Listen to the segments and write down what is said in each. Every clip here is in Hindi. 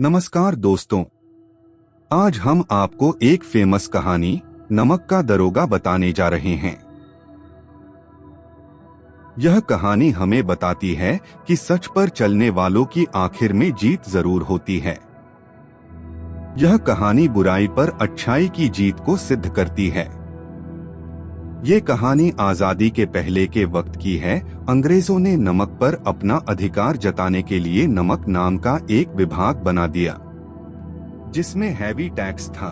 नमस्कार दोस्तों, आज हम आपको एक फेमस कहानी नमक का दरोगा बताने जा रहे हैं। यह कहानी हमें बताती है कि सच पर चलने वालों की आखिर में जीत जरूर होती है। यह कहानी बुराई पर अच्छाई की जीत को सिद्ध करती है। ये कहानी आजादी के पहले के वक्त की है। अंग्रेजों ने नमक पर अपना अधिकार जताने के लिए नमक नाम का एक विभाग बना दिया, जिसमें हैवी टैक्स था।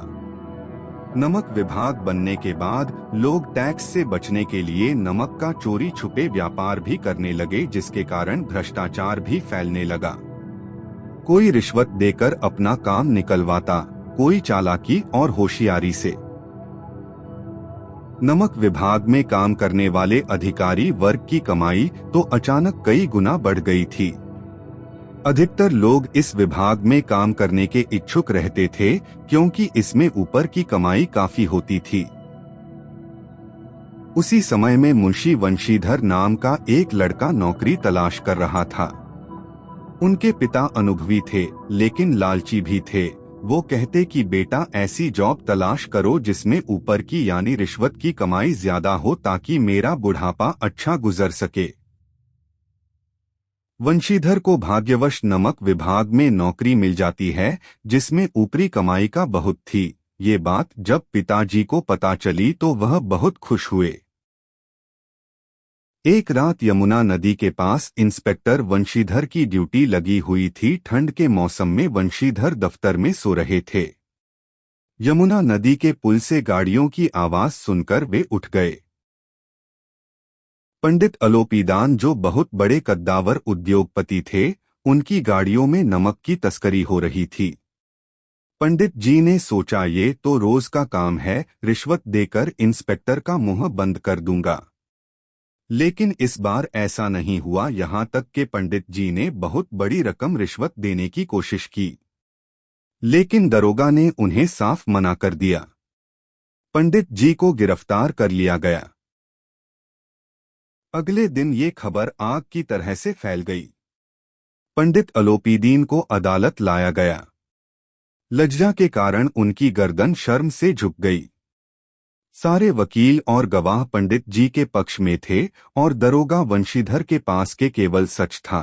नमक विभाग बनने के बाद लोग टैक्स से बचने के लिए नमक का चोरी छुपे व्यापार भी करने लगे, जिसके कारण भ्रष्टाचार भी फैलने लगा। कोई रिश्वत देकर अपना काम निकलवाता, कोई चालाकी और होशियारी से। नमक विभाग में काम करने वाले अधिकारी वर्ग की कमाई तो अचानक कई गुना बढ़ गई थी। अधिकतर लोग इस विभाग में काम करने के इच्छुक रहते थे, क्योंकि इसमें ऊपर की कमाई काफी होती थी। उसी समय में मुंशी वंशीधर नाम का एक लड़का नौकरी तलाश कर रहा था। उनके पिता अनुभवी थे, लेकिन लालची भी थे। वो कहते कि बेटा, ऐसी जॉब तलाश करो जिसमें ऊपर की यानी रिश्वत की कमाई ज्यादा हो, ताकि मेरा बुढ़ापा अच्छा गुजर सके। वंशीधर को भाग्यवश नमक विभाग में नौकरी मिल जाती है, जिसमें ऊपरी कमाई का बहुत थी। ये बात जब पिताजी को पता चली तो वह बहुत खुश हुए। एक रात यमुना नदी के पास इंस्पेक्टर वंशीधर की ड्यूटी लगी हुई थी। ठंड के मौसम में वंशीधर दफ्तर में सो रहे थे। यमुना नदी के पुल से गाड़ियों की आवाज सुनकर वे उठ गए। पंडित अलोपीदान, जो बहुत बड़े कद्दावर उद्योगपति थे, उनकी गाड़ियों में नमक की तस्करी हो रही थी। पंडित जी ने सोचा, ये तो रोज का काम है, रिश्वत देकर इंस्पेक्टर का मुंह बंद कर दूंगा। लेकिन इस बार ऐसा नहीं हुआ। यहाँ तक कि पंडित जी ने बहुत बड़ी रकम रिश्वत देने की कोशिश की, लेकिन दरोगा ने उन्हें साफ मना कर दिया। पंडित जी को गिरफ्तार कर लिया गया। अगले दिन ये खबर आग की तरह से फैल गई। पंडित अलोपीदीन को अदालत लाया गया। लज्जा के कारण उनकी गर्दन शर्म से झुक गई। सारे वकील और गवाह पंडित जी के पक्ष में थे और दरोगा वंशीधर के पास के केवल सच था।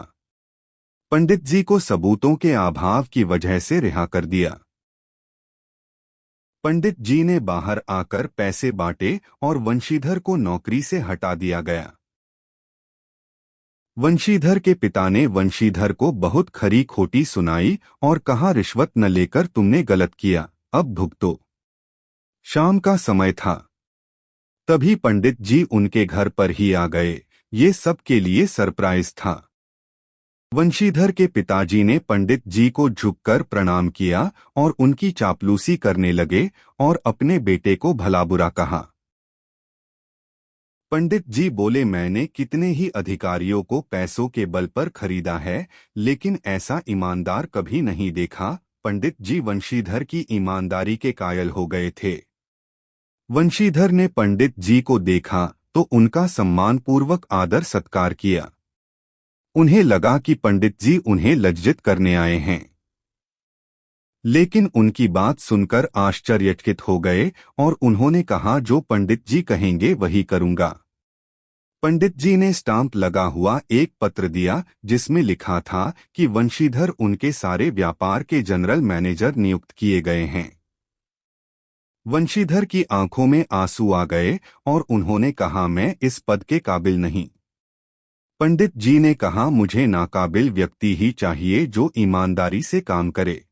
पंडित जी को सबूतों के अभाव की वजह से रिहा कर दिया। पंडित जी ने बाहर आकर पैसे बांटे और वंशीधर को नौकरी से हटा दिया गया। वंशीधर के पिता ने वंशीधर को बहुत खरी खोटी सुनाई और कहा, रिश्वत न लेकर तुमने गलत किया, अब भुगतो। शाम का समय था। तभी पंडित जी उनके घर पर ही आ गए। ये सबके लिए सरप्राइज था। वंशीधर के पिताजी ने पंडित जी को झुककर प्रणाम किया और उनकी चापलूसी करने लगे और अपने बेटे को भला बुरा कहा। पंडित जी बोले, मैंने कितने ही अधिकारियों को पैसों के बल पर खरीदा है, लेकिन ऐसा ईमानदार कभी नहीं देखा। पंडित जी वंशीधर की ईमानदारी के कायल हो गए थे। वंशीधर ने पंडित जी को देखा तो उनका सम्मानपूर्वक आदर सत्कार किया। उन्हें लगा कि पंडित जी उन्हें लज्जित करने आए हैं, लेकिन उनकी बात सुनकर आश्चर्यचकित हो गए और उन्होंने कहा, जो पंडित जी कहेंगे वही करूंगा। पंडित जी ने स्टाम्प लगा हुआ एक पत्र दिया, जिसमें लिखा था कि वंशीधर उनके सारे व्यापार के जनरल मैनेजर नियुक्त किए गए हैं। वंशीधर की आंखों में आंसू आ गए और उन्होंने कहा, मैं इस पद के काबिल नहीं। पंडित जी ने कहा, मुझे नाकाबिल व्यक्ति ही चाहिए जो ईमानदारी से काम करे।